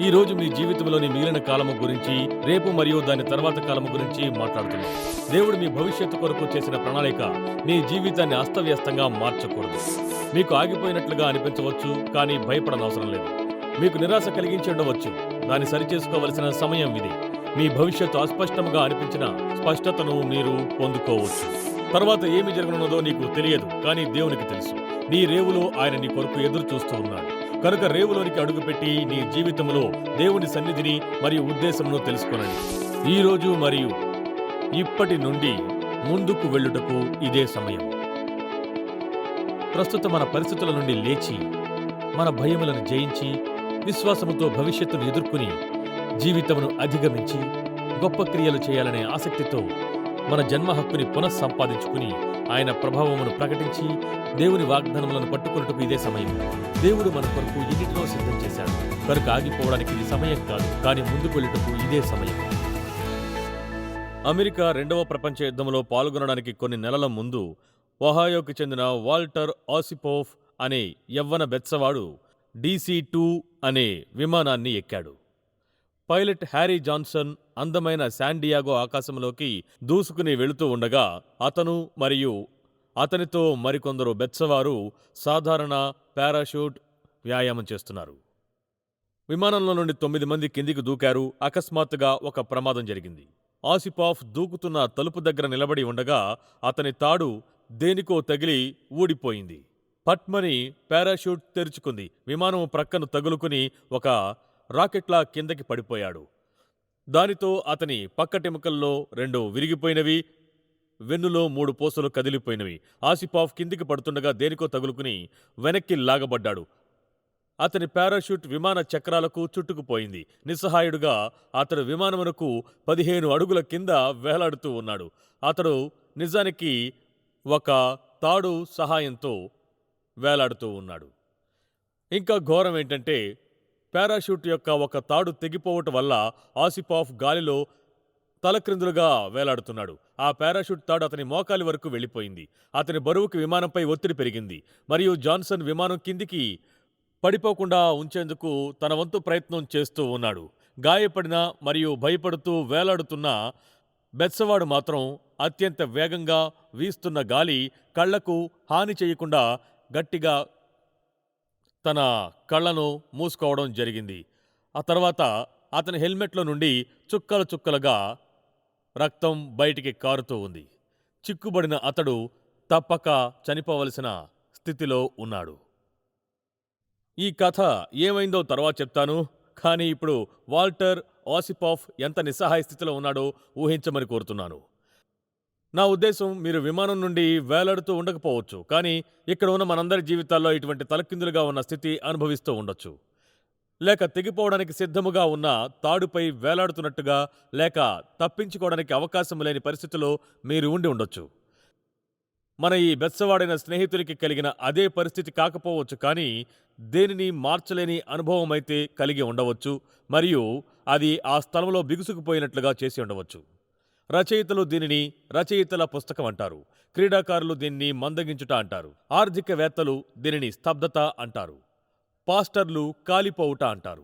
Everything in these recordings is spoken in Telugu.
ఈ రోజు మీ జీవితంలోని మిగిలిన కాలము గురించి, రేపు మరియు దాని తర్వాత కాలము గురించి మాట్లాడుతున్నాం. దేవుడు మీ భవిష్యత్తు కొరకు చేసిన ప్రణాళిక మీ జీవితాన్ని అస్తవ్యస్తంగా మార్చకూడదు. మీకు ఆగిపోయినట్లుగా అనిపించవచ్చు, కానీ భయపడనవసరం లేదు. మీకు నిరాశ కలిగించి ఉండవచ్చు. దాన్ని సరిచేసుకోవలసిన సమయం ఇది. మీ భవిష్యత్తు అస్పష్టంగా అనిపించిన స్పష్టతను మీరు పొందుకోవచ్చు. తర్వాత ఏమి జరగనున్నదో నీకు తెలియదు, కానీ దేవునికి తెలుసు. నీ రేవులో ఆయన నీ కొరకు ఎదురు చూస్తూ ఉన్నాడు. కనుక రేవులోనికి అడుగుపెట్టి నీ జీవితంలో దేవుని సన్నిధిని మరియు ఉద్దేశమును తెలుసుకొనండి. ఈ రోజు మరియు ఇప్పటి నుండి ముందుకు వెళ్ళుటకు ఇదే సమయం. ప్రస్తుతం మన పరిస్థితుల నుండి లేచి, మన భయములను జయించి, విశ్వాసముతో భవిష్యత్తును ఎదుర్కొని, జీవితమును అధిగమించి, గొప్ప క్రియలు చేయాలనే ఆసక్తితో మన జన్మ హక్కుని పునఃసంపాదించుకుని, ఆయన ప్రభావమును ప్రకటించి, దేవుని వాగ్దానములను పట్టుకొనుటకు ఇదే సమయం. దేవుడు మన కొరకు ఎన్నిటినో సిద్ధం చేశాడు. కనుక ఆగిపోవడానికి ఇది సమయం కాదు, కానీ ముందుకు వెళ్ళుటకు ఇదే సమయం. అమెరికా రెండవ ప్రపంచ యుద్ధంలో పాల్గొనడానికి కొన్ని నెలల ముందు ఒహాయోకి చెందిన వాల్టర్ ఆసిపోవ్ అనే యవ్వన బెత్సవాడు DC-2 అనే విమానాన్ని ఎక్కాడు. పైలట్ హ్యారీ జాన్సన్ అందమైన శాన్డియాగో ఆకాశంలోకి దూసుకుని వెళుతూ ఉండగా, అతను మరియు అతనితో మరికొందరు బెత్సవారు సాధారణ పారాషూట్ వ్యాయామం చేస్తున్నారు. విమానంలో నుండి 9 మంది కిందికి దూకారు. అకస్మాత్తుగా ఒక ప్రమాదం జరిగింది. ఆసిపాఫ్ దూకుతున్న తలుపు దగ్గర నిలబడి ఉండగా అతని తాడు దేనికో తగిలి ఊడిపోయింది. పట్మని పారాషూట్ తెరుచుకుంది. విమానం ప్రక్కను తగులుకుని ఒక రాకెట్లా కిందకి పడిపోయాడు. దానితో అతని పక్కటెముకల్లో 2 విరిగిపోయినవి, వెన్నులో 3 పూసలు కదిలిపోయినవి. ఆసిపాఫ్ కిందికి పడుతుండగా దేనికో తగులుకుని వెనక్కి లాగబడ్డాడు. అతని పారాషూట్ విమాన చక్రాలకు చుట్టుకుపోయింది. నిస్సహాయుడుగా అతడు విమానమునకు 15 అడుగుల కింద వేలాడుతూ ఉన్నాడు. అతడు నిజానికి ఒక తాడు సహాయంతో వేలాడుతూ ఉన్నాడు. ఇంకా ఘోరం ఏంటంటే, పారాషూట్ యొక్క ఒక తాడు తెగిపోవటం వల్ల ఆసిపాఫ్ గాలిలో తలక్రిందులుగా వేలాడుతున్నాడు. ఆ పారాషూట్ తాడు అతని మోకాలి వరకు వెళ్ళిపోయింది. అతని బరువుకి విమానంపై ఒత్తిడి పెరిగింది మరియు జాన్సన్ విమానం కిందికి పడిపోకుండా ఉంచేందుకు తన వంతు ప్రయత్నం చేస్తూ ఉన్నాడు. గాయపడిన మరియు భయపడుతూ వేలాడుతున్న బెత్సవాడు మాత్రం అత్యంత వేగంగా వీస్తున్న గాలి కళ్లకు హాని చేయకుండా గట్టిగా తన కళ్లను మూసుకోవడం జరిగింది. ఆ తర్వాత అతని హెల్మెట్లో నుండి చుక్కలు చుక్కలుగా రక్తం బయటికి కారుతూ ఉంది. చిక్కుబడిన అతడు తప్పక చనిపోవలసిన స్థితిలో ఉన్నాడు. ఈ కథ ఏమైందో తర్వాత చెప్తాను, కానీ ఇప్పుడు వాల్టర్ ఆసిపాఫ్ ఎంత నిస్సహాయ స్థితిలో ఉన్నాడో ఊహించమని కోరుతున్నాను. నా ఉద్దేశం, మీరు విమానం నుండి వేలాడుతూ ఉండకపోవచ్చు, కానీ ఇక్కడ ఉన్న మనందరి జీవితాల్లో ఇటువంటి తలకిందులుగా ఉన్న స్థితి అనుభవిస్తూ ఉండొచ్చు. లేక తెగిపోవడానికి సిద్ధముగా ఉన్న తాడుపై వేలాడుతున్నట్టుగా, లేక తప్పించుకోవడానికి అవకాశం లేని పరిస్థితిలో మీరు ఉండి ఉండొచ్చు. మన ఈ బెత్సవాడైన స్నేహితుడికి కలిగిన అదే పరిస్థితి కాకపోవచ్చు, కానీ దేనిని మార్చలేని అనుభవమైతే కలిగి ఉండవచ్చు, మరియు అది ఆ స్థలంలో బిగుసుకుపోయినట్లుగా చేసి ఉండవచ్చు. రచయితలు దీనిని రచయితల పుస్తకం అంటారు. క్రీడాకారులు దీన్ని మందగించుట అంటారు. ఆర్థికవేత్తలు దీనిని స్తబ్దత అంటారు. పాస్టర్లు కాలిపోవుట అంటారు.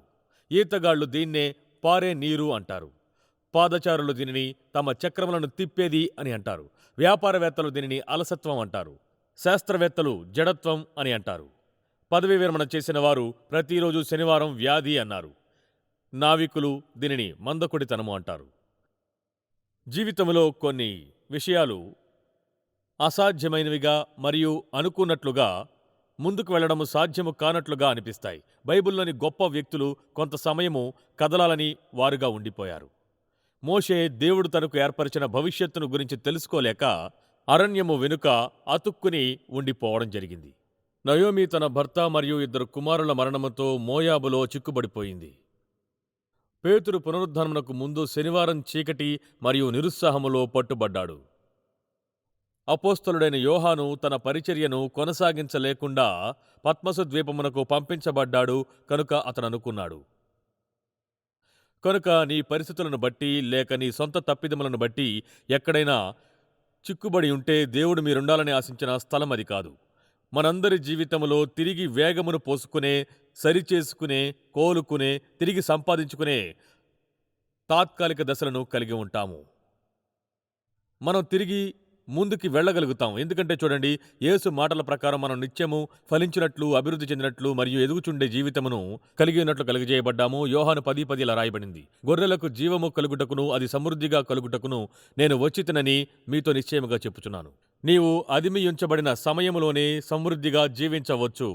ఈతగాళ్లు దీన్నే పారే నీరు అంటారు. పాదచారులు దీనిని తమ చక్రములను తిప్పేది అని అంటారు. వ్యాపారవేత్తలు దీనిని అలసత్వం అంటారు. శాస్త్రవేత్తలు జడత్వం అని అంటారు. పదవీ విరమణ చేసిన వారు ప్రతిరోజు శనివారం వ్యాధి అన్నారు. నావికులు దీనిని మందకొడితనము అంటారు. జీవితంలో కొన్ని విషయాలు అసాధ్యమైనవిగా మరియు అనుకున్నట్లుగా ముందుకు వెళ్లడము సాధ్యము కానట్లుగా అనిపిస్తాయి. బైబిల్లోని గొప్ప వ్యక్తులు కొంత సమయము కదలాలని వారుగా ఉండిపోయారు. మోషే దేవుడు తనకు ఏర్పరిచిన భవిష్యత్తును గురించి తెలుసుకోలేక అరణ్యము వెనుక అతుక్కుని ఉండిపోవడం జరిగింది. నయోమి తన భర్త మరియు 2 కుమారుల మరణముతో మోయాబులో చిక్కుబడిపోయింది. పేతురు పునరుద్ధానమునకు ముందు శనివారం చీకటి మరియు నిరుత్సాహములో పట్టుబడ్డాడు. అపోస్తలుడైన యోహాను తన పరిచర్యను కొనసాగించలేకుండా పత్మసు ద్వీపమునకు పంపించబడ్డాడు. కనుక అతను అనుకున్నాడు, కనుక నీ పరిస్థితులను బట్టి లేక నీ సొంత తప్పిదములను బట్టి ఎక్కడైనా చిక్కుబడి ఉంటే దేవుడు మీరుండాలని ఆశించిన స్థలం అది కాదు. మనందరి జీవితంలో తిరిగి వేగమును పోసుకునే, సరిచేసుకునే, కోలుకునే, తిరిగి సంపాదించుకునే తాత్కాలిక దశలను కలిగి ఉంటాము. మనం తిరిగి ముందుకి వెళ్ళగలుగుతాం. ఎందుకంటే చూడండి, యేసు మాటల ప్రకారం మనం నిత్యము ఫలించినట్లు, అభివృద్ధి చెందినట్లు మరియు ఎదుగుచుండే జీవితమును కలిగి ఉన్నట్లు కలుగజేయబడ్డాము. యోహాను 10:10 ఇలా రాయబడింది. గొర్రెలకు జీవము కలుగుటకును, అది సమృద్ధిగా కలుగుటకును నేను వచ్చితినని మీతో నిశ్చయముగా చెప్పుచున్నాను. నీవు అదిమియుంచబడిన సమయములోనే సమృద్ధిగా జీవించవచ్చు.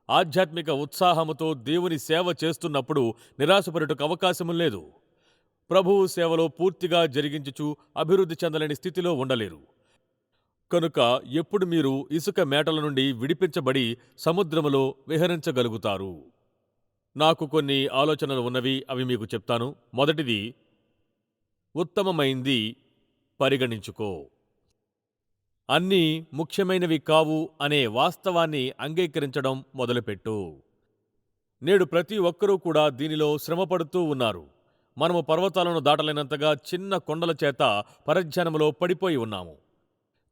ఆధ్యాత్మిక ఉత్సాహముతో దేవుని సేవ చేస్తున్నప్పుడు నిరాశపడుటకు అవకాశము లేదు. ప్రభువు సేవలో పూర్తిగా జరిగించుచు అభివృద్ధి చెందలేని స్థితిలో ఉండలేరు. కనుక ఎప్పుడు మీరు ఇసుక మేటల నుండి విడిపించబడి సముద్రములో విహరించగలుగుతారు. నాకు కొన్ని ఆలోచనలు ఉన్నవి, అవి మీకు చెప్తాను. మొదటిది, ఉత్తమమైంది పరిగణించుకో. అన్నీ ముఖ్యమైనవి కావు అనే వాస్తవాన్ని అంగీకరించడం మొదలుపెట్టు. నేడు ప్రతి ఒక్కరూ కూడా దీనిలో శ్రమపడుతూ ఉన్నారు. మనము పర్వతాలను దాటలేనంతగా చిన్న కొండల చేత పరధ్యానములో పడిపోయి ఉన్నాము.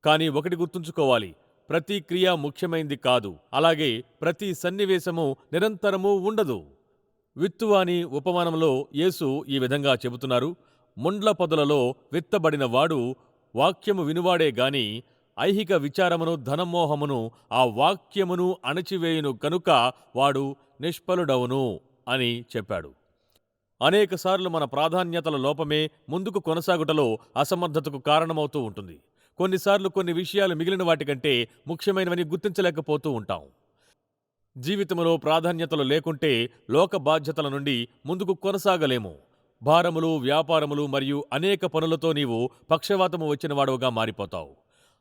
కానీ ఒకటి గుర్తుంచుకోవాలి, ప్రతి క్రియ ముఖ్యమైంది కాదు. అలాగే ప్రతి సన్నివేశము నిరంతరము ఉండదు. విత్తువాని ఉపమానంలో యేసు ఈ విధంగా చెబుతున్నారు. ముండ్ల పొదలలో విత్తబడిన వాడు వాక్యము వినువాడే గాని ఐహిక విచారమును, ధనమోహమును ఆ వాక్యమును అణచివేయును కనుక వాడు నిష్ఫలుడవును అని చెప్పాడు. అనేకసార్లు మన ప్రాధాన్యతల లోపమే ముందుకు కొనసాగుటలో అసమర్థతకు కారణమవుతూ ఉంటుంది. కొన్నిసార్లు కొన్ని విషయాలు మిగిలిన వాటికంటే ముఖ్యమైనవని గుర్తించలేకపోతూ ఉంటాం. జీవితంలో ప్రాధాన్యతలు లేకుంటే లోక బాధ్యతల నుండి ముందుకు కొనసాగలేము. భారములు, వ్యాపారములు మరియు అనేక పనులతో నీవు పక్షవాతము వచ్చిన వాడవుగా మారిపోతావు.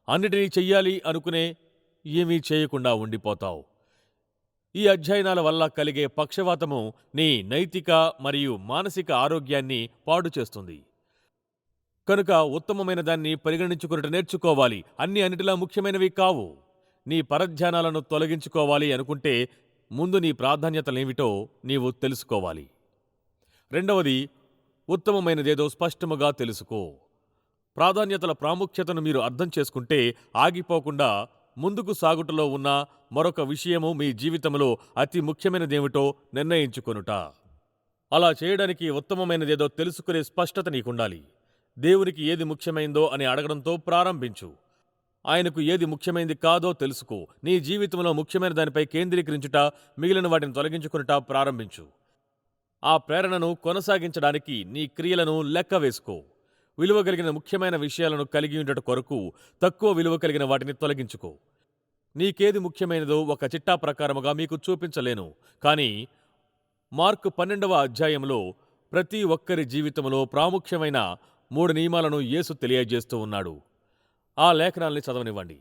అన్నిటినీ చెయ్యాలి అనుకునే ఏమీ చేయకుండా ఉండిపోతావు. ఈ అధ్యయనాల వల్ల కలిగే పక్షవాతము నీ నైతిక మరియు మానసిక ఆరోగ్యాన్ని పాడు చేస్తుంది. కనుక ఉత్తమమైన దాన్ని పరిగణించుకున్నట్టు నేర్చుకోవాలి. అన్నిటిలా ముఖ్యమైనవి కావు. నీ పరధ్యానాలను తొలగించుకోవాలి అనుకుంటే ముందు నీ ప్రాధాన్యతలేమిటో నీవు తెలుసుకోవాలి. రెండవది, ఉత్తమమైనదేదో స్పష్టముగా తెలుసుకో. ప్రాధాన్యతల ప్రాముఖ్యతను మీరు అర్థం చేసుకుంటే ఆగిపోకుండా ముందుకు సాగుటలో ఉన్న మరొక విషయము మీ జీవితంలో అతి ముఖ్యమైనదేమిటో నిర్ణయించుకొనుట. అలా చేయడానికి ఉత్తమమైనదేదో తెలుసుకునే స్పష్టత నీకుండాలి. దేవునికి ఏది ముఖ్యమైందో అని అడగడంతో ప్రారంభించు. ఆయనకు ఏది ముఖ్యమైనది కాదో తెలుసుకో. నీ జీవితంలో ముఖ్యమైన దానిపై కేంద్రీకరించుట, మిగిలిన వాటిని తొలగించుకునుట ప్రారంభించు. ఆ ప్రేరణను కొనసాగించడానికి నీ క్రియలను లెక్క వేసుకో. విలువ కలిగిన ముఖ్యమైన విషయాలను కలిగి ఉండట కొరకు తక్కువ విలువ కలిగిన వాటిని తొలగించుకో. నీకేది ముఖ్యమైనదో ఒక చిట్టా ప్రకారముగా మీకు చూపించలేను. కానీ మార్కు 12వ అధ్యాయంలో ప్రతి ఒక్కరి జీవితంలో ప్రాముఖ్యమైన 3 నియమాలను యేసు తెలియజేస్తూ ఉన్నాడు. ఆ లేఖనాల్ని చదవనివ్వండి.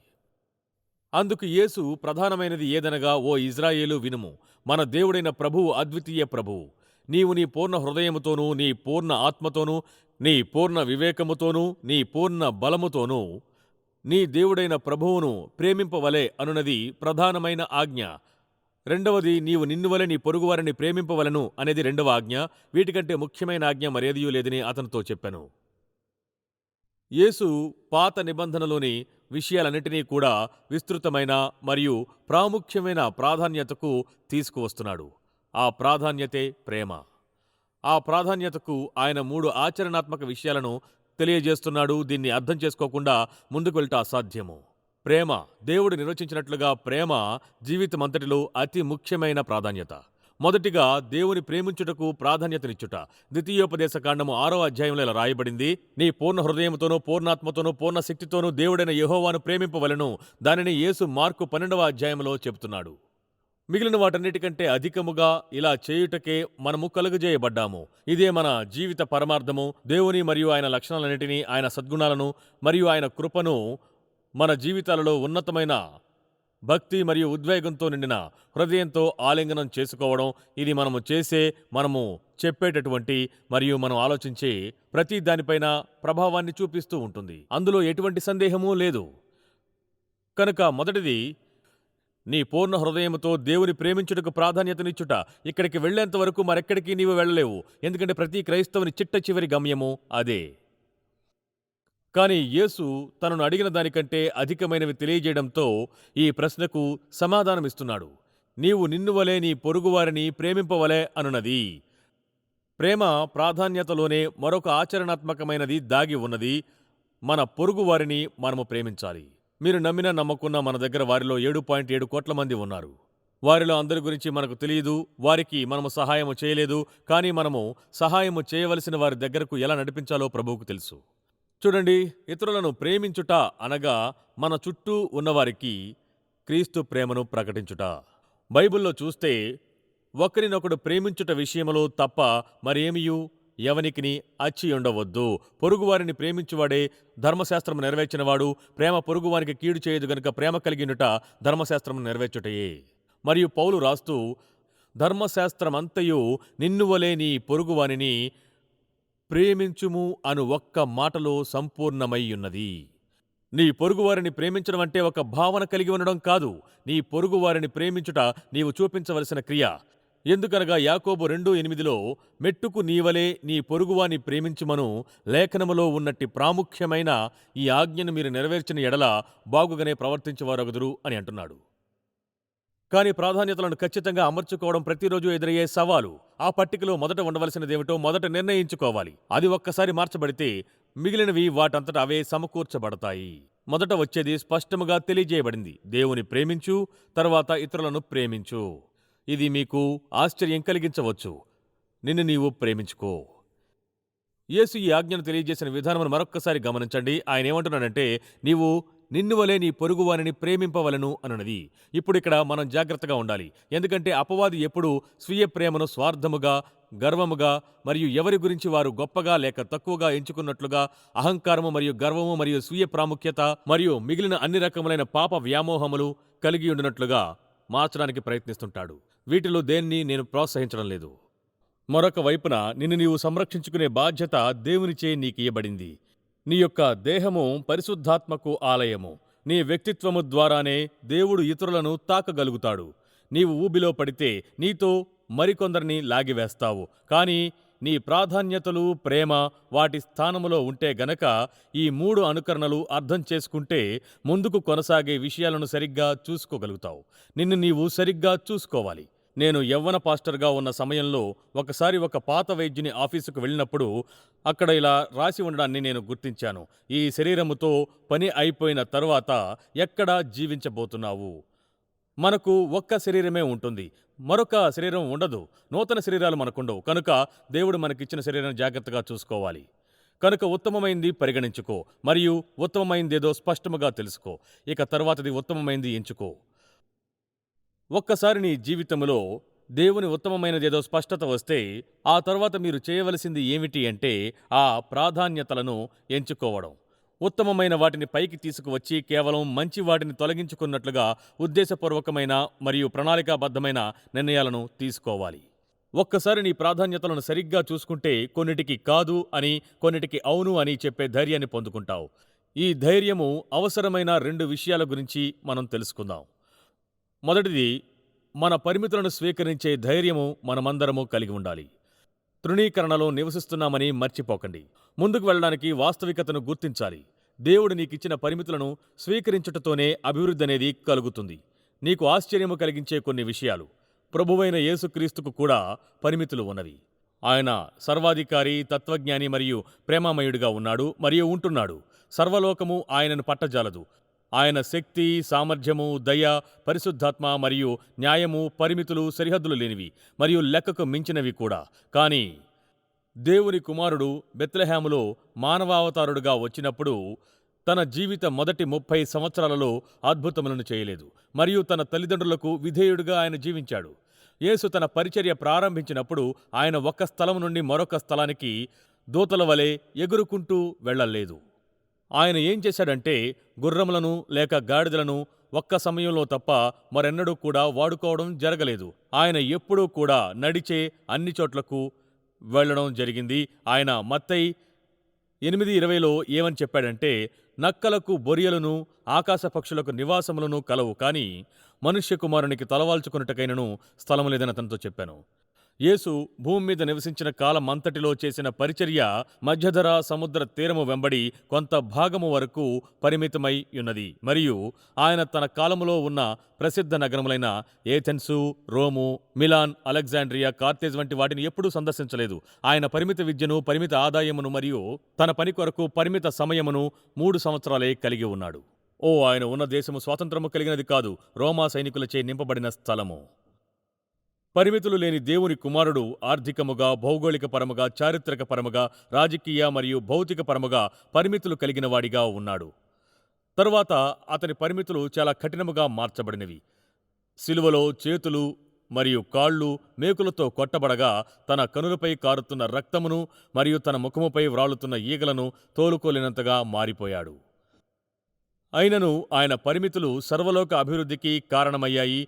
అందుకు యేసు ప్రధానమైనది ఏదనగా, ఓ ఇజ్రాయేలు వినుము, మన దేవుడైన ప్రభువు అద్వితీయ ప్రభువు. నీవు నీ పూర్ణ హృదయముతోనూ, నీ పూర్ణ ఆత్మతోనూ, నీ పూర్ణ వివేకముతోనూ, నీ పూర్ణ బలముతోనూ నీ దేవుడైన ప్రభువును ప్రేమింపవలే అనునది ప్రధానమైన ఆజ్ఞ. రెండవది, నీవు నిన్నువలె నీ పొరుగువారిని ప్రేమింపవలను అనేది 2వ ఆజ్ఞ. వీటికంటే ముఖ్యమైన ఆజ్ఞ మరేదియూ లేదని అతనితో చెప్పాను. యేసు పాత నిబంధనలోని విషయాలన్నిటినీ కూడా విస్తృతమైన మరియు ప్రాముఖ్యమైన ప్రాధాన్యతకు తీసుకువస్తున్నాడు. ఆ ప్రాధాన్యతే ప్రేమ. ఆ ప్రాధాన్యతకు ఆయన 3 ఆచరణాత్మక విషయాలను తెలియజేస్తున్నాడు. దీన్ని అర్థం చేసుకోకుండా ముందుకు వెళ్ళట అసాధ్యము. ప్రేమ, దేవుడు నిర్వచించినట్లుగా ప్రేమ జీవితమంతటిలో అతి ముఖ్యమైన ప్రాధాన్యత. మొదటిగా దేవుని ప్రేమించుటకు ప్రాధాన్యతనిచ్చుట. ద్వితీయోపదేశకాండము 6వ అధ్యాయంలో ఇలా రాయబడింది. నీ పూర్ణ హృదయముతోనూ, పూర్ణాత్మతోనూ, పూర్ణ శక్తితోనూ దేవుడైన యెహోవాను ప్రేమింపవలెను. దానిని యేసు మార్కు 12వ అధ్యాయంలో చెబుతున్నాడు. మిగిలిన వాటన్నిటికంటే అధికముగా ఇలా చేయుటకే మనము కలుగజేయబడ్డాము. ఇదే మన జీవిత పరమార్థము. దేవుని మరియు ఆయన లక్షణాలన్నిటినీ, ఆయన సద్గుణాలను మరియు ఆయన కృపను మన జీవితాలలో ఉన్నతమైన భక్తి మరియు ఉద్వేగంతో నిండిన హృదయంతో ఆలింగనం చేసుకోవడం. ఇది మనము చెప్పేటటువంటి మరియు మనం ఆలోచించే ప్రతి దానిపైన ప్రభావాన్ని చూపిస్తూ ఉంటుంది. అందులో ఎటువంటి సందేహమూ లేదు. కనుక మొదటిది, నీ పూర్ణ హృదయముతో దేవుని ప్రేమించుటకు ప్రాధాన్యతనిచ్చుట. ఇక్కడికి వెళ్లేంత వరకు మరెక్కడికి నీవు వెళ్ళలేవు. ఎందుకంటే ప్రతి క్రైస్తవుని చిట్ట చివరి గమ్యము అదే. కానీ యేసు తనను అడిగిన దానికంటే అధికమైనవి తెలియజేయడంతో ఈ ప్రశ్నకు సమాధానమిస్తున్నాడు. నీవు నిన్ను వలె నీ పొరుగువారిని ప్రేమింపవలె అనున్నది. ప్రేమ ప్రాధాన్యతలోనే మరొక ఆచరణాత్మకమైనది దాగి ఉన్నది. మన పొరుగువారిని మనము ప్రేమించాలి. మీరు నమ్మినా నమ్మకున్నా మన దగ్గర వారిలో 7.7 కోట్ల మంది ఉన్నారు. వారిలో అందరి గురించి మనకు తెలియదు. వారికి మనము సహాయము చేయలేదు. కానీ మనము సహాయము చేయవలసిన వారి దగ్గరకు ఎలా నడిపించాలో ప్రభువుకు తెలుసు. చూడండి, ఇతరులను ప్రేమించుట అనగా మన చుట్టూ ఉన్నవారికి క్రీస్తు ప్రేమను ప్రకటించుట. బైబిల్లో చూస్తే ఒకరినొకడు ప్రేమించుట విషయములో తప్ప మరేమియూ ఎవనికిని అచ్చియుండవద్దు. పొరుగువారిని ప్రేమించువాడే ధర్మశాస్త్రము నెరవేర్చినవాడు. ప్రేమ పొరుగువానికి కీడు చేయదు గనుక ప్రేమ కలిగినుట ధర్మశాస్త్రము నెరవేర్చుటయే. మరియు పౌలు రాస్తూ, ధర్మశాస్త్రమంతయు నిన్నువలే నీ పొరుగువానిని ప్రేమించుము అను ఒక్క మాటలో సంపూర్ణమయ్యున్నది. నీ పొరుగువారిని ప్రేమించడం అంటే ఒక భావన కలిగి ఉండడం కాదు. నీ పొరుగువారిని ప్రేమించుట నీవు చూపించవలసిన క్రియ. ఎందుకనగా యాకోబు 2:8లో మెట్టుకు నీవలే నీ పొరుగువాని ప్రేమించుమను లేఖనములో ఉన్నట్టి ప్రాముఖ్యమైన ఈ ఆజ్ఞను మీరు నెరవేర్చిన ఎడల బాగుగానే ప్రవర్తించేవారగుదురు అని అంటున్నాడు. కానీ ప్రాధాన్యతలను ఖచ్చితంగా అమర్చుకోవడం ప్రతిరోజు ఎదురయ్యే సవాలు. ఆ పట్టికలో మొదట ఉండవలసినదేమిటో మొదట నిర్ణయించుకోవాలి. అది ఒక్కసారి మార్చబడితే మిగిలినవి వాటంతట అవే సమకూర్చబడతాయి. మొదట వచ్చేది స్పష్టముగా తెలియజేయబడింది. దేవుని ప్రేమించు, తర్వాత ఇతరులను ప్రేమించు. ఇది మీకు ఆశ్చర్యం కలిగించవచ్చు. నిన్ను నీవు ప్రేమించుకో. యేసు ఈ ఆజ్ఞను తెలియజేసిన విధానమును మరొక్కసారి గమనించండి. ఆయన ఏమంటున్నాడంటే, నీవు నిన్నువలే నీ పొరుగువారిని ప్రేమింపవలను అనున్నది. ఇప్పుడిక్కడ మనం జాగ్రత్తగా ఉండాలి. ఎందుకంటే అపవాది ఎప్పుడూ స్వీయ ప్రేమను స్వార్థముగా, గర్వముగా మరియు ఎవరి గురించి వారు గొప్పగా లేక తక్కువగా ఎంచుకున్నట్లుగా అహంకారము మరియు గర్వము మరియు స్వీయ ప్రాముఖ్యత మరియు మిగిలిన అన్ని రకములైన పాప వ్యామోహములు కలిగి ఉండినట్లుగా మార్చడానికి ప్రయత్నిస్తుంటాడు. వీటిలో దేన్ని నేను ప్రోత్సహించడం లేదు. మరొక వైపున నిన్ను నీవు సంరక్షించుకునే బాధ్యత దేవునిచే నీకియ్యబడింది. నీ యొక్క దేహము పరిశుద్ధాత్మకు ఆలయము. నీ వ్యక్తిత్వము ద్వారానే దేవుడు ఇతరులను తాకగలుగుతాడు. నీవు ఊబిలో పడితే నీతో మరికొందరిని లాగివేస్తావు. కానీ నీ ప్రాధాన్యతలు, ప్రేమ వాటి స్థానములో ఉంటే గనక ఈ 3 అనుకరణలు అర్థం చేసుకుంటే ముందుకు కొనసాగే విషయాలను సరిగ్గా చూసుకోగలుగుతావు. నిన్ను నీవు సరిగ్గా చూసుకోవాలి. నేను యవ్వన పాస్టర్గా ఉన్న సమయంలో ఒకసారి ఒక పాత వైద్యుని ఆఫీసుకు వెళ్ళినప్పుడు అక్కడ ఇలా రాసి ఉండడాన్ని నేను గుర్తించాను. ఈ శరీరముతో పని అయిపోయిన తరువాత ఎక్కడ జీవించబోతున్నావు? మనకు ఒక్క శరీరమే ఉంటుంది. మరొక శరీరం ఉండదు. నూతన శరీరాలు మనకుండవు. కనుక దేవుడు మనకిచ్చిన శరీరాన్ని జాగ్రత్తగా చూసుకోవాలి. కనుక ఉత్తమమైంది పరిగణించుకో, మరియు ఉత్తమమైందేదో స్పష్టముగా తెలుసుకో. ఇక తర్వాతది ఉత్తమమైంది ఎంచుకో. ఒక్కసారి నీ జీవితంలో దేవుని ఉత్తమమైనదేదో స్పష్టత వస్తే ఆ తర్వాత మీరు చేయవలసింది ఏమిటి అంటే ఆ ప్రాధాన్యతలను ఎంచుకోవడం. ఉత్తమమైన వాటిని పైకి తీసుకువచ్చి కేవలం మంచి వాటిని తొలగించుకున్నట్లుగా ఉద్దేశపూర్వకమైన మరియు ప్రణాళికాబద్ధమైన నిర్ణయాలను తీసుకోవాలి. ఒక్కసారి నీ ప్రాధాన్యతలను సరిగ్గా చూసుకుంటే కొన్నిటికి కాదు అని, కొన్నిటికి అవును అని చెప్పే ధైర్యాన్ని పొందుకుంటావు. ఈ ధైర్యము అవసరమైన 2 విషయాల గురించి మనం తెలుసుకుందాం. మొదటిది, మన పరిమితులను స్వీకరించే ధైర్యము మనమందరము కలిగి ఉండాలి. తృణీకరణలో నివసిస్తున్నామని మర్చిపోకండి. ముందుకు వెళ్ళడానికి వాస్తవికతను గుర్తించాలి. దేవుడు నీకిచ్చిన పరిమితులను స్వీకరించుటతోనే అభివృద్ధి అనేది కలుగుతుంది. నీకు ఆశ్చర్యము కలిగించే కొన్ని విషయాలు. ప్రభువైన యేసుక్రీస్తుకు కూడా పరిమితులు ఉన్నవి. ఆయన సర్వాధికారి, తత్వజ్ఞాని మరియు ప్రేమామయుడిగా ఉన్నాడు మరియు ఉంటున్నాడు. సర్వలోకము ఆయనను పట్టజాలదు. ఆయన శక్తి, సామర్థ్యము, దయ, పరిశుద్ధాత్మ మరియు న్యాయము పరిమితులు, సరిహద్దులు లేనివి మరియు లెక్కకు మించినవి కూడా. కానీ దేవుని కుమారుడు బెత్లెహేములో మానవావతారుడుగా వచ్చినప్పుడు తన జీవిత మొదటి 30 సంవత్సరాలలో అద్భుతములను చేయలేదు మరియు తన తల్లిదండ్రులకు విధేయుడుగా ఆయన జీవించాడు. యేసు తన పరిచర్య ప్రారంభించినప్పుడు ఆయన ఒక స్థలం నుండి మరొక స్థలానికి దూతల వలె ఎగురుకుంటూ వెళ్ళలేదు. ఆయన ఏం చేశాడంటే గుర్రములను లేక గాడిదలను ఒక్క సమయంలో తప్ప మరెన్నడూ కూడా వాడుకోవడం జరగలేదు. ఆయన ఎప్పుడూ కూడా నడిచే అన్ని చోట్లకు వెళ్ళడం జరిగింది. ఆయన మత్తయి 8:20లో ఏమని చెప్పాడంటే, నక్కలకు బొరియలను, ఆకాశ పక్షులకు నివాసములను కలవు, కానీ మనుష్య కుమారునికి తలవాల్చుకున్నట్టుకైనను స్థలము లేదని అతనితో చెప్పాను. యేసు భూమి మీద నివసించిన కాలమంతటిలో చేసిన పరిచర్య మధ్యధరా సముద్ర తీరము వెంబడి కొంత భాగము వరకు పరిమితమై ఉన్నది. మరియు ఆయన తన కాలములో ఉన్న ప్రసిద్ధ నగరములైన Athens, Rome, Milan, Alexandria, Carthage వంటి వాటిని ఎప్పుడూ సందర్శించలేదు. ఆయన పరిమిత విద్యను, పరిమిత ఆదాయమును మరియు తన పని కొరకు పరిమిత సమయమును 3 సంవత్సరాలే కలిగి ఉన్నాడు. ఆయన ఉన్న దేశము స్వాతంత్రము కలిగినది కాదు, రోమా సైనికులచే నింపబడిన స్థలము. పరిమితులు లేని దేవుని కుమారుడు ఆర్థికముగా, భౌగోళిక పరముగా, చారిత్రక పరముగా, రాజకీయ మరియు భౌతిక పరముగా పరిమితులు కలిగిన వాడిగా ఉన్నాడు. తరువాత అతని పరిమితులు చాలా కఠినముగా మార్చబడినవి. సిలువలో చేతులు మరియు కాళ్ళు మేకులతో కొట్టబడగా తన కనులపై కారుతున్న రక్తమును మరియు తన ముఖముపై వ్రాలుతున్న ఈగలను తోలుకోలేనంతగా మారిపోయాడు. అయినను ఆయన పరిమితులు సర్వలోక అభివృద్ధికి కారణమయ్యాయి.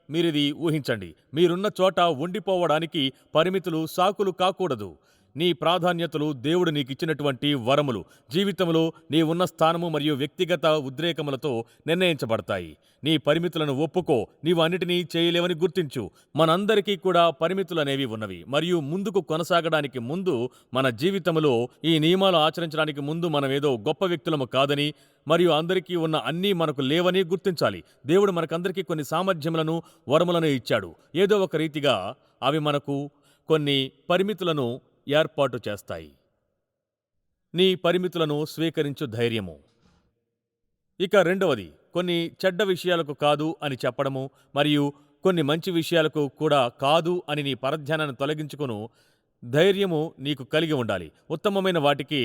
మీరిది ఊహించండి. మీరున్న చోట ఉండిపోవడానికి పరిమితులు సాకులు కాకూడదు. నీ ప్రాధాన్యతలు దేవుడు నీకిచ్చినటువంటి వరములు జీవితంలో నీవున్న స్థానము మరియు వ్యక్తిగత ఉద్రేకములతో నిర్ణయించబడతాయి. నీ పరిమితులను ఒప్పుకో. నీవు అన్నిటినీ చేయలేవని గుర్తించు. మనందరికీ కూడా పరిమితులనేవి ఉన్నవి మరియు ముందుకు కొనసాగడానికి ముందు మన జీవితంలో ఈ నియమాలు ఆచరించడానికి ముందు మనమేదో గొప్ప వ్యక్తులము కాదని మరియు అందరికీ ఉన్న అన్నీ మనకు లేవని గుర్తించాలి. దేవుడు మనకందరికీ కొన్ని సామర్థ్యములను, వరములను ఇచ్చాడు. ఏదో ఒక రీతిగా అవి మనకు కొన్ని పరిమితులను ఏర్పాటు చేస్తాయి. నీ పరిమితులను స్వీకరించు ధైర్యము. ఇక రెండవది, కొన్ని చెడ్డ విషయాలకు కాదు అని చెప్పడము మరియు కొన్ని మంచి విషయాలకు కూడా కాదు అని నీ పరధ్యానాన్ని తొలగించుకును ధైర్యము నీకు కలిగి ఉండాలి. ఉత్తమమైన వాటికి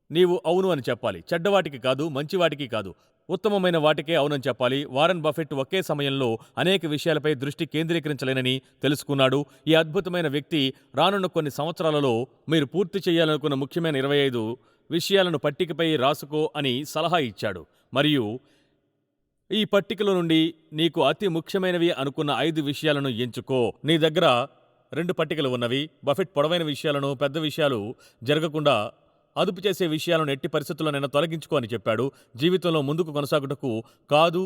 నీవు అవును అని చెప్పాలి. చెడ్డవాటికి కాదు, మంచివాటికి కాదు, ఉత్తమమైన వాటికే అవునని చెప్పాలి. వారెన్ బఫెట్ ఒకే సమయంలో అనేక విషయాలపై దృష్టి కేంద్రీకరించలేనని తెలుసుకున్నాడు. ఈ అద్భుతమైన వ్యక్తి రానున్న కొన్ని సంవత్సరాలలో మీరు పూర్తి చేయాలనుకున్న ముఖ్యమైన 25 విషయాలను పట్టికపై రాసుకో అని సలహా ఇచ్చాడు. మరియు ఈ పట్టికలో నుండి నీకు అతి ముఖ్యమైనవి అనుకున్న 5 విషయాలను ఎంచుకో. నీ దగ్గర 2 పట్టికలు ఉన్నవి. బఫెట్ పొడవైన విషయాలను, పెద్ద విషయాలు జరగకుండా అదుపు చేసే విషయాలను ఎట్టి పరిస్థితుల్లోనైనా తొలగించుకో అని చెప్పాడు. జీవితంలో ముందుకు కొనసాగుటకు కాదు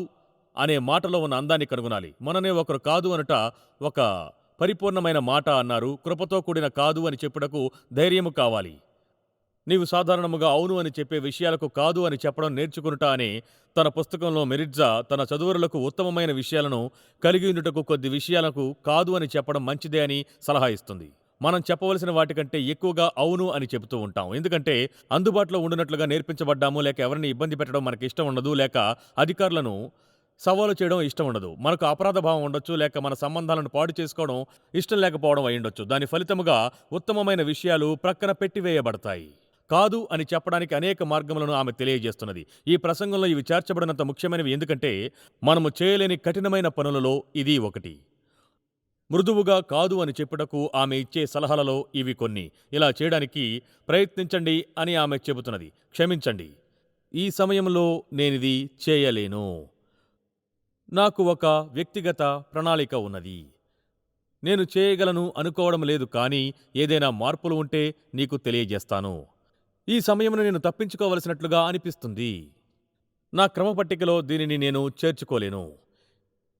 అనే మాటలో ఉన్న అందాన్ని కనుగొనాలి. మననే ఒకరు కాదు అనుట ఒక పరిపూర్ణమైన మాట అన్నారు. కృపతో కూడిన కాదు అని చెప్పుటకు ధైర్యము కావాలి. నీవు సాధారణముగా అవును అని చెప్పే విషయాలకు కాదు అని చెప్పడం నేర్చుకునుట అని తన పుస్తకంలో మెరిట్జా తన చదువరులకు ఉత్తమమైన విషయాలను కలిగి ఉండుటకు కొద్ది విషయాలకు కాదు అని చెప్పడం మంచిదే అని సలహా ఇస్తుంది. మనం చెప్పవలసిన వాటికంటే ఎక్కువగా అవును అని చెబుతూ ఉంటాం. ఎందుకంటే అందుబాటులో ఉండునట్లుగా నేర్పించబడ్డాము, లేక ఎవరిని ఇబ్బంది పెట్టడం మనకి ఇష్టం ఉండదు, లేక అధికారులను సవాలు చేయడం ఇష్టం ఉండదు. మనకు అపరాధ భావం ఉండొచ్చు, లేక మన సంబంధాలను పాడు చేసుకోవడం ఇష్టం లేకపోవడం అయ్యుండొచ్చు. దాని ఫలితముగా ఉత్తమమైన విషయాలు ప్రక్కన పెట్టివేయబడతాయి. కాదు అని చెప్పడానికి అనేక మార్గములను ఆమె తెలియజేస్తున్నది. ఈ ప్రసంగంలో ఇవి చేర్చబడినంత ముఖ్యమైనవి ఎందుకంటే మనము చేయలేని కఠినమైన పనులలో ఇది ఒకటి. మృదువుగా కాదు అని చెప్పుటకు ఆమె ఇచ్చే సలహాలలో ఇవి కొన్ని. ఇలా చేయడానికి ప్రయత్నించండి అని ఆమె చెబుతున్నది. క్షమించండి, ఈ సమయంలో నేనిది చేయలేను. నాకు ఒక వ్యక్తిగత ప్రణాళిక ఉన్నది. నేను చేయగలను అనుకోవడం లేదు, కానీ ఏదైనా మార్పులు ఉంటే నీకు తెలియజేస్తాను. ఈ సమయమును నేను తప్పించుకోవలసినట్లుగా అనిపిస్తుంది. నా క్రమపట్టికలో దీనిని నేను చేర్చుకోలేను.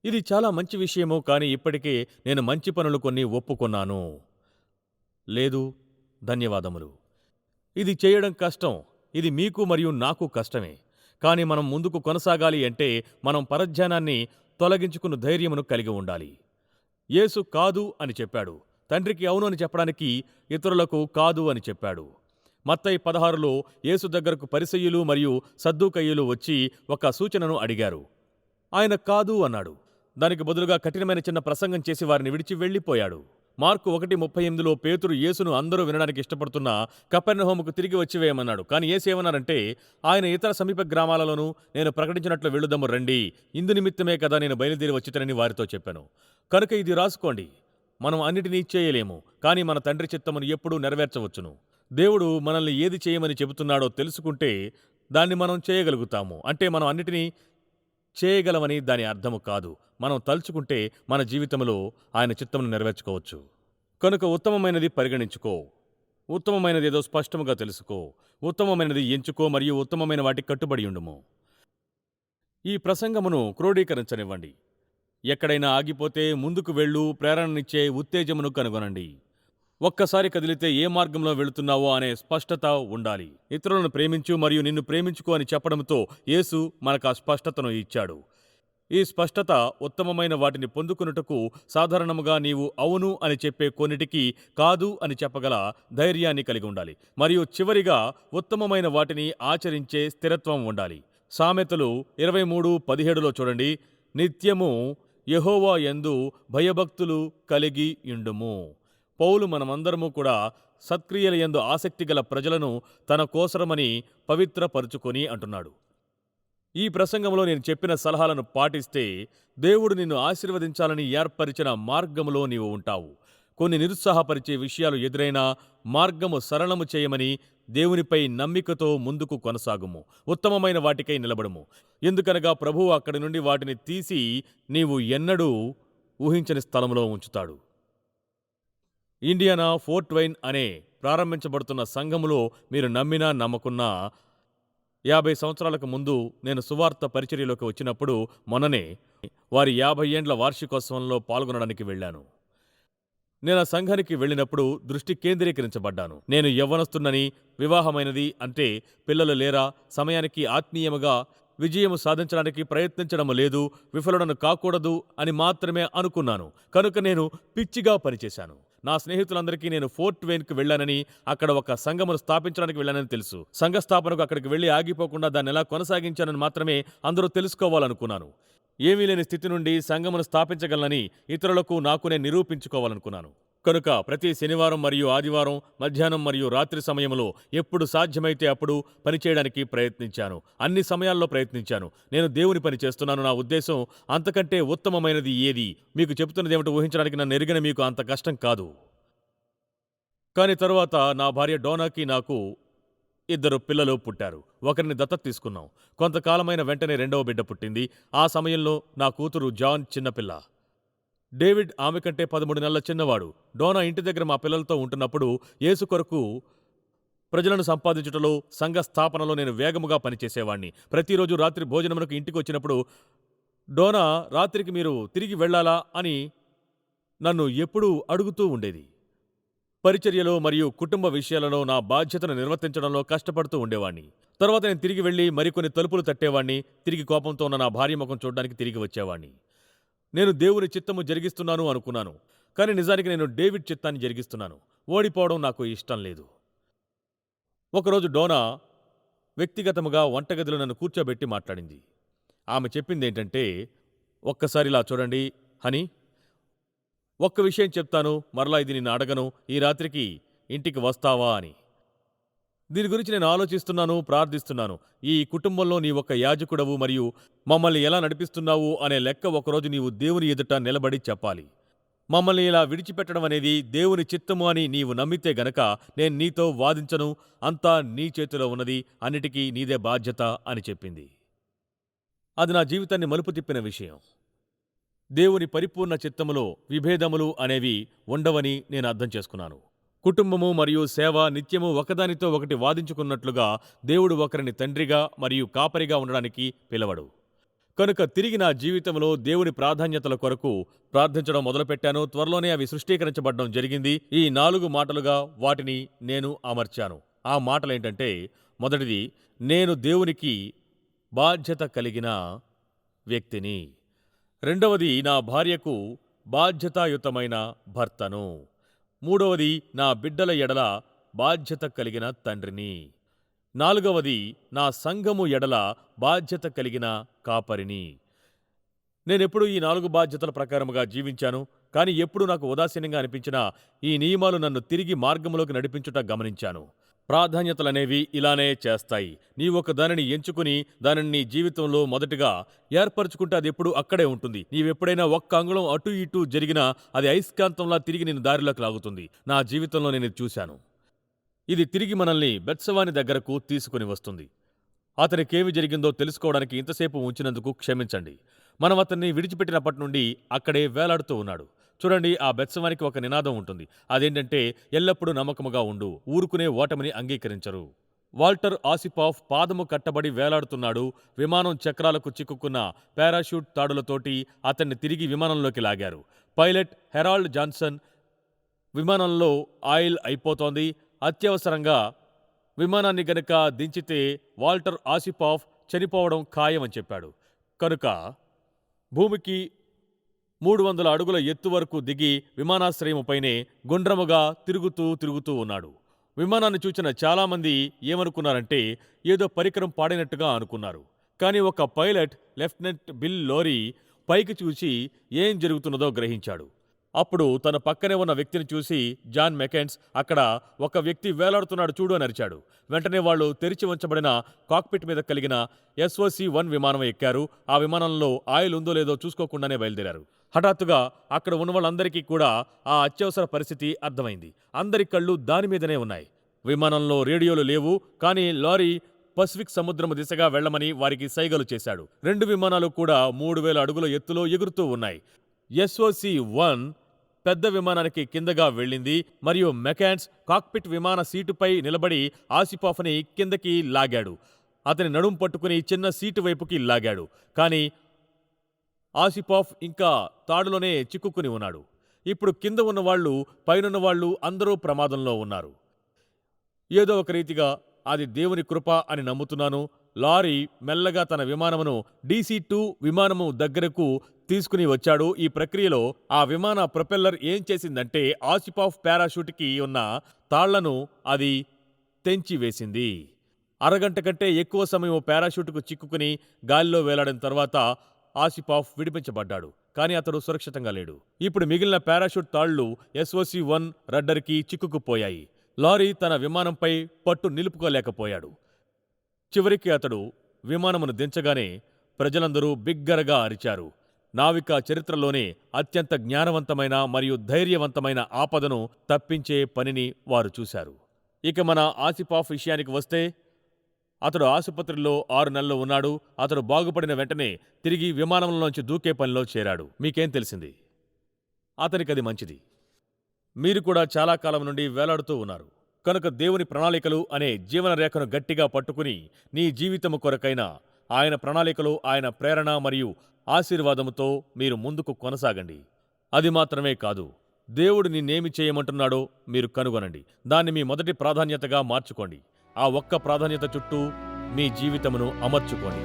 ఇది చాలా మంచి విషయము, కానీ ఇప్పటికే నేను మంచి పనులు కొన్ని ఒప్పుకున్నాను. లేదు, ధన్యవాదములు. ఇది చేయడం కష్టం. ఇది మీకు మరియు నాకు కష్టమే. కానీ మనం ముందుకు కొనసాగాలి అంటే మనం పరధ్యానాన్ని తొలగించుకున్న ధైర్యమును కలిగి ఉండాలి. యేసు కాదు అని చెప్పాడు. తండ్రికి అవును అని చెప్పడానికి ఇతరులకు కాదు అని చెప్పాడు. మత్తయి 16లో యేసు దగ్గరకు పరిసయ్యులు మరియు సద్దూకయ్యులు వచ్చి ఒక సూచనను అడిగారు. ఆయన కాదు అన్నాడు. దానికి బదులుగా కఠినమైన చిన్న ప్రసంగం చేసి వారిని విడిచి వెళ్లిపోయాడు. మార్కు 1:38లో పేతురు యేసును అందరూ వినడానికి ఇష్టపడుతున్న కపెర్నహూముకు తిరిగి వచ్చివేయమన్నాడు. కానీ యేసు ఏమన్నారంటే, ఆయన ఇతర సమీప గ్రామాలలోనూ నేను ప్రకటించినట్లు వెళ్ళుదము రండి. ఇందు నిమిత్తమే కదా నేను బయలుదేరి వచ్చితనని వారితో చెప్పాను. కనుక ఇది రాసుకోండి. మనం అన్నిటినీ చేయలేము, కానీ మన తండ్రి చిత్తమును ఎప్పుడూ నెరవేర్చవచ్చును. దేవుడు మనల్ని ఏది చేయమని చెబుతున్నాడో తెలుసుకుంటే దాన్ని మనం చేయగలుగుతాము. అంటే మనం అన్నిటినీ చేయగలమని దాని అర్థము కాదు. మనం తలుచుకుంటే మన జీవితంలో ఆయన చిత్తమును నెరవేర్చుకోవచ్చు. కనుక ఉత్తమమైనది పరిగణించుకో. ఉత్తమమైనది ఏదో స్పష్టముగా తెలుసుకో. ఉత్తమమైనది ఎంచుకో మరియు ఉత్తమమైన వాటికి కట్టుబడి ఉండుము. ఈ ప్రసంగమును క్రోడీకరించనివ్వండి. ఎక్కడైనా ఆగిపోతే ముందుకు వెళ్ళు, ప్రేరణనిచ్చే ఉత్తేజమును కనుగొనండి. ఒక్కసారి కదిలితే ఏ మార్గంలో వెళుతున్నావో అనే స్పష్టత ఉండాలి. ఇతరులను ప్రేమించు మరియు నిన్ను ప్రేమించుకో అని చెప్పడంతో యేసు మనకు ఆ స్పష్టతను ఇచ్చాడు. ఈ స్పష్టత ఉత్తమమైన వాటిని పొందుకొనుటకు సాధారణముగా నీవు అవును అని చెప్పే కొన్నిటికి కాదు అని చెప్పగల ధైర్యాన్ని కలిగి ఉండాలి. మరియు చివరిగా ఉత్తమమైన వాటిని ఆచరించే స్థిరత్వం ఉండాలి. సామెతలు 23:17లో చూడండి, నిత్యము యెహోవా యందు భయభక్తులు కలిగి యుండుము. పౌలు మనమందరము కూడా సత్క్రియల యందు ఆసక్తి గల ప్రజలను తన కోసరమని పవిత్రపరుచుకొని అంటున్నాడు. ఈ ప్రసంగంలో నేను చెప్పిన సలహాలను పాటిస్తే దేవుడు నిన్ను ఆశీర్వదించాలని ఏర్పరిచిన మార్గములో నీవు ఉంటావు. కొన్ని నిరుత్సాహపరిచే విషయాలు ఎదురైనా మార్గము సరళము చేయమని దేవునిపై నమ్మికతో ముందుకు కొనసాగుము. ఉత్తమమైన వాటికై నిలబడుము. ఎందుకనగా ప్రభువు అక్కడి నుండి వాటిని తీసి నీవు ఎన్నడూ ఊహించని స్థలంలో ఉంచుతాడు. ఇండియానా ఫోర్ట్ వైన్ అనే ప్రారంభించబడుతున్న సంఘములో మీరు నమ్మినా నమ్మకున్నా 50 సంవత్సరాలకు ముందు నేను సువార్త పరిచర్యలోకి వచ్చినప్పుడు మొన్ననే వారి 50 ఏండ్ల వార్షికోత్సవంలో పాల్గొనడానికి వెళ్ళాను. నేను ఆ సంఘానికి వెళ్ళినప్పుడు దృష్టి కేంద్రీకరించబడ్డాను. నేను యవ్వనస్తున్నని, వివాహమైనది అంటే పిల్లలు లేరా, సమయానికి ఆత్మీయముగా విజయము సాధించడానికి ప్రయత్నించడము లేదు, విఫలుడను కాకూడదు అని మాత్రమే అనుకున్నాను. కనుక నేను పిచ్చిగా పనిచేశాను. నా స్నేహితులందరికీ నేను ఫోర్ట్ వెయిన్‌కి వెళ్ళానని, అక్కడ ఒక సంఘమును స్థాపించడానికి వెళ్ళానని తెలుసు. సంఘ స్థాపనకు అక్కడికి వెళ్ళి ఆగిపోకుండా దాన్ని ఎలా కొనసాగించానని మాత్రమే అందరూ తెలుసుకోవాలనుకున్నాను. ఏమీ లేని స్థితి నుండి సంఘమును స్థాపించగలనని ఇతరులకు నాకు నేను నిరూపించుకోవాలనుకున్నాను. కనుక ప్రతి శనివారం మరియు ఆదివారం మధ్యాహ్నం మరియు రాత్రి సమయంలో ఎప్పుడు సాధ్యమైతే అప్పుడు పనిచేయడానికి ప్రయత్నించాను. అన్ని సమయాల్లో ప్రయత్నించాను. నేను దేవుని పని చేస్తున్నాను. నా ఉద్దేశం అంతకంటే ఉత్తమమైనది ఏది? మీకు చెబుతున్నదేమిటో ఊహించడానికి నన్ను ఎరిగిన మీకు అంత కష్టం కాదు. కానీ తరువాత నా భార్య డోనాకి నాకు 2 పిల్లలు పుట్టారు. ఒకరిని దత్తత తీసుకున్నాం. కొంతకాలమైన వెంటనే రెండవ బిడ్డ పుట్టింది. ఆ సమయంలో నా కూతురు జాన్ చిన్నపిల్ల. డేవిడ్ ఆమె కంటే 13 నెలల చిన్నవాడు. డోనా ఇంటి దగ్గర మా పిల్లలతో ఉంటున్నప్పుడు యేసు కొరకు ప్రజలను సంపాదించుటలో, సంఘ స్థాపనలో నేను వేగముగా పనిచేసేవాణ్ణి. ప్రతిరోజు రాత్రి భోజనమునకు ఇంటికి వచ్చినప్పుడు డోనా రాత్రికి మీరు తిరిగి వెళ్ళాలా అని నన్ను ఎప్పుడూ అడుగుతూ ఉండేది. పరిచర్యలో మరియు కుటుంబ విషయాలలో నా బాధ్యతను నిర్వర్తించడంలో కష్టపడుతూ ఉండేవాణ్ణి. తర్వాత నేను తిరిగి వెళ్ళి మరికొన్ని తలుపులు తట్టేవాణ్ణి. తిరిగి కోపంతో ఉన్న నా భార్య ముఖం చూడడానికి తిరిగి వచ్చేవాణ్ణి. నేను దేవుని చిత్తము జరిగిస్తున్నాను అనుకున్నాను. కానీ నిజానికి నేను డేవిడ్ చిత్తాన్ని జరిగిస్తున్నాను. ఓడిపోవడం నాకు ఇష్టం లేదు. ఒకరోజు డోనా వ్యక్తిగతముగా వంటగదిలో నన్ను కూర్చోబెట్టి మాట్లాడింది. ఆమె చెప్పిందేంటంటే, ఒక్కసారి ఇలా చూడండి హనీ, ఒక్క విషయం చెప్తాను, మరలా ఇది నిన్ను అడగను, ఈ రాత్రికి ఇంటికి వస్తావా అని. దీని గురించి నేను ఆలోచిస్తున్నాను, ప్రార్థిస్తున్నాను. ఈ కుటుంబంలో నీ ఒక యాజకుడవు మరియు మమ్మల్ని ఎలా నడిపిస్తున్నావు అనే లెక్క ఒకరోజు నీవు దేవుని ఎదుట నిలబడి చెప్పాలి. మమ్మల్ని ఇలా విడిచిపెట్టడం అనేది దేవుని చిత్తము అని నీవు నమ్మితే గనక నేను నీతో వాదించను. అంతా నీ చేతిలో ఉన్నది, అన్నిటికీ నీదే బాధ్యత అని చెప్పింది. అది నా జీవితాన్ని మలుపు తిప్పిన విషయం. దేవుని పరిపూర్ణ చిత్తములో విభేదములు అనేవి ఉండవని నేను అర్థం చేసుకున్నాను. కుటుంబము మరియు సేవ నిత్యము ఒకదానితో ఒకటి వాదించుకున్నట్లుగా దేవుడు ఒకరిని తండ్రిగా మరియు కాపరిగా ఉండడానికి పిలవడు. కనుక తిరిగి నా జీవితంలో దేవుని ప్రాధాన్యతల కొరకు ప్రార్థించడం మొదలుపెట్టాను. త్వరలోనే అవి సృష్టీకరించబడడం జరిగింది. ఈ 4 మాటలుగా వాటిని నేను అమర్చాను. ఆ మాటలేంటంటే, మొదటిది, నేను దేవునికి బాధ్యత కలిగిన వ్యక్తిని. రెండవది, నా భార్యకు బాధ్యతాయుతమైన భర్తను. మూడవది, నా బిడ్డల ఎడల బాధ్యత కలిగిన తండ్రిని. నాలుగవది, నా సంఘము ఎడల బాధ్యత కలిగిన కాపరిని. నేనెప్పుడు ఈ 4 బాధ్యతల ప్రకారముగా జీవించాను. కానీ ఎప్పుడు నాకు ఉదాసీనంగా అనిపించినా ఈ నియమాలు నన్ను తిరిగి మార్గంలోకి నడిపించుట గమనించాను. ప్రాధాన్యతలనేవి ఇలానే చేస్తాయి. నీవొక దానిని ఎంచుకుని దానిని నీ జీవితంలో మొదటిగా ఏర్పరచుకుంటే అది ఎప్పుడు అక్కడే ఉంటుంది. నీవెప్పుడైనా ఒక్క అంగుళం అటు ఇటు జరిగినా అది అయస్కాంతంలా తిరిగి నిన్ను దారిలోకి లాగుతుంది. నా జీవితంలో నేను ఇది చూశాను. ఇది తిరిగి మనల్ని బెత్షెబాని దగ్గరకు తీసుకుని వస్తుంది. అతనికేమి జరిగిందో తెలుసుకోవడానికి ఇంతసేపు ఉంచినందుకు క్షమించండి. మనం అతన్ని విడిచిపెట్టినప్పటి నుండి అక్కడే వేలాడుతూ ఉన్నాడు. చూడండి, ఆ బెత్షెబానికి ఒక నినాదం ఉంటుంది. అదేంటంటే, ఎల్లప్పుడూ నమ్మకముగా ఉండు, ఊరుకునే ఓటమిని అంగీకరించరు. వాల్టర్ ఆసిపాఫ్ పాదము కట్టబడి వేలాడుతున్నాడు. విమానం చక్రాలకు చిక్కుకున్న పారాషూట్ తాడులతోటి అతన్ని తిరిగి విమానంలోకి లాగారు. పైలట్ హెరాల్డ్ జాన్సన్, విమానంలో ఆయిల్ అయిపోతోంది, అత్యవసరంగా విమానాన్ని గనక దించితే వాల్టర్ ఆసిపాఫ్ చనిపోవడం ఖాయమని చెప్పాడు. కనుక భూమికి 300 అడుగుల ఎత్తు వరకు దిగి విమానాశ్రయముపైనే గుండ్రముగా తిరుగుతూ ఉన్నాడు. విమానాన్ని చూచిన చాలామంది ఏమనుకున్నారంటే ఏదో పరికరం పాడైనట్టుగా అనుకున్నారు. కానీ ఒక పైలట్ లెఫ్టినెంట్ బిల్ లోరీ పైకి చూసి ఏం జరుగుతున్నదో గ్రహించాడు. అప్పుడు తన పక్కనే ఉన్న వ్యక్తిని చూసి, జాన్ మెకెన్స్, అక్కడ ఒక వ్యక్తి వేలాడుతున్నాడు చూడు అని అరిచాడు. వెంటనే వాళ్ళు తెరిచి ఉంచబడిన కాక్పిట్ మీద కలిగిన SOC-1 విమానం ఎక్కారు. ఆ విమానంలో ఆయిల్ ఉందో లేదో చూసుకోకుండానే బయలుదేరారు. హఠాత్తుగా అక్కడ ఉన్న వాళ్ళందరికీ కూడా ఆ అత్యవసర పరిస్థితి అర్థమైంది. అందరి కళ్ళు దాని మీదనే ఉన్నాయి. విమానంలో రేడియోలు లేవు, కానీ లారీ పసిఫిక్ సముద్రము దిశగా వెళ్లమని వారికి సైగలు చేశాడు. 2 విమానాలు కూడా 3000 అడుగుల ఎత్తులో ఎగురుతూ ఉన్నాయి. SOC-1 పెద్ద విమానానికి కిందగా వెళ్ళింది మరియు మెకాన్స్ కాక్పిట్ విమాన సీటుపై నిలబడి ఆసిపాఫ్ని కిందకి లాగాడు. అతని నడుం పట్టుకుని చిన్న సీటు వైపుకి లాగాడు. కానీ ఆసిపాఫ్ ఇంకా తాడులోనే చిక్కుకుని ఉన్నాడు. ఇప్పుడు కింద ఉన్నవాళ్లు, పైనున్న వాళ్ళు అందరూ ప్రమాదంలో ఉన్నారు. ఏదో ఒక రీతిగా అది దేవుని కృప అని నమ్ముతున్నాను. లారీ మెల్లగా తన విమానమును DC-2 విమానము దగ్గరకు తీసుకుని వచ్చాడు. ఈ ప్రక్రియలో ఆ విమాన ప్రొపెల్లర్ ఏం చేసిందంటే ఆసిపాఫ్ పారాషూట్కి ఉన్న తాళ్లను అది తెంచివేసింది. అరగంట కంటే ఎక్కువ సమయం పారాషూట్కు చిక్కుకుని గాలిలో వేలాడిన తర్వాత ఆసిపాఫ్ విడిపించబడ్డాడు. కానీ అతడు సురక్షితంగా లేడు. ఇప్పుడు మిగిలిన పారాషూట్ తాళ్లు SOC-1 రడ్డర్కి చిక్కుకుపోయాయి. లారీ తన విమానంపై పట్టు నిలుపుకోలేకపోయాడు. చివరికి అతడు విమానమును దించగానే ప్రజలందరూ బిగ్గరగా అరిచారు. నావిక చరిత్రలోనే అత్యంత జ్ఞానవంతమైన మరియు ధైర్యవంతమైన ఆపదను తప్పించే పనిని వారు చూశారు. ఇక మన ఆసిపాఫ్ విషయానికి వస్తే, అతడు ఆసుపత్రిలో 6 నెలలు ఉన్నాడు. అతడు బాగుపడిన వెంటనే తిరిగి విమానంలోంచి దూకే పనిలో చేరాడు. మీకేం తెలిసింది? అతనికది మంచిది. మీరు కూడా చాలా కాలం నుండి వేలాడుతూ ఉన్నారు. కనుక దేవుని ప్రణాళికలు అనే జీవన రేఖను గట్టిగా పట్టుకుని నీ జీవితము కొరకైన ఆయన ప్రణాళికలు, ఆయన ప్రేరణ మరియు ఆశీర్వాదముతో మీరు ముందుకు కొనసాగండి. అది మాత్రమే కాదు, దేవుడు నిన్నేమి చేయమంటున్నాడో మీరు కనుగొనండి. దాన్ని మీ మొదటి ప్రాధాన్యతగా మార్చుకోండి. ఆ ఒక్క ప్రాధాన్యత చుట్టూ మీ జీవితమును అమర్చుకోండి.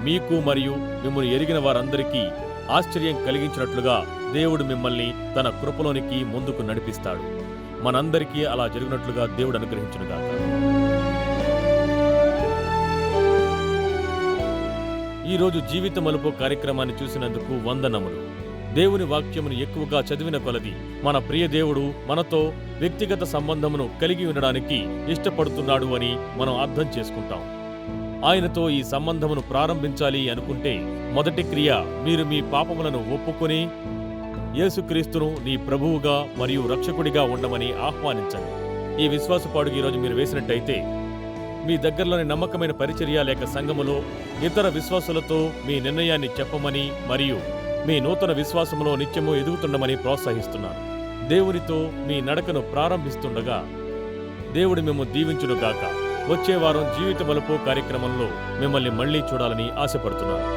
మీకు మరియు మిమ్మల్ని ఎరిగిన వారందరికీ ఆశ్చర్యం కలిగించినట్లుగా దేవుడు మిమ్మల్ని తన కృపలోనికి ముందుకు నడిపిస్తాడు. మనందరికీ అలా జరిగినట్లుగా దేవుడు అనుగ్రహించునుగాక. ఈరోజు జీవిత మలుపు కార్యక్రమాన్ని చూసినందుకు వందనములు. దేవుని వాక్యమును ఎక్కువగా చదివిన కొలది మన ప్రియ దేవుడు మనతో వ్యక్తిగత సంబంధమును కలిగి ఉండడానికి ఇష్టపడుతున్నాడు అని మనం అర్థం చేసుకుంటాం. ఆయనతో ఈ సంబంధమును ప్రారంభించాలి అనుకుంటే మొదటి క్రియ మీరు మీ పాపములను ఒప్పుకొని యేసుక్రీస్తును నీ ప్రభువుగా మరియు రక్షకుడిగా ఉండమని ఆహ్వానించండి. ఈ విశ్వాసపు అడుగు ఈరోజు మీరు వేసినట్టయితే మీ దగ్గరలోని నమ్మకమైన పరిచర్య లేక సంఘములో ఇతర విశ్వాసులతో మీ నిర్ణయాన్ని చెప్పమని మరియు మీ నూతన విశ్వాసములో నిత్యము ఎదుగుతుండమని ప్రోత్సహిస్తున్నాను. దేవునితో మీ నడకను ప్రారంభిస్తుండగా దేవుడు మిమ్మల్ని దీవించునుగాక. వచ్చే వారం జీవిత మలుపు కార్యక్రమంలో మిమ్మల్ని మళ్లీ చూడాలని ఆశపడుతున్నాను.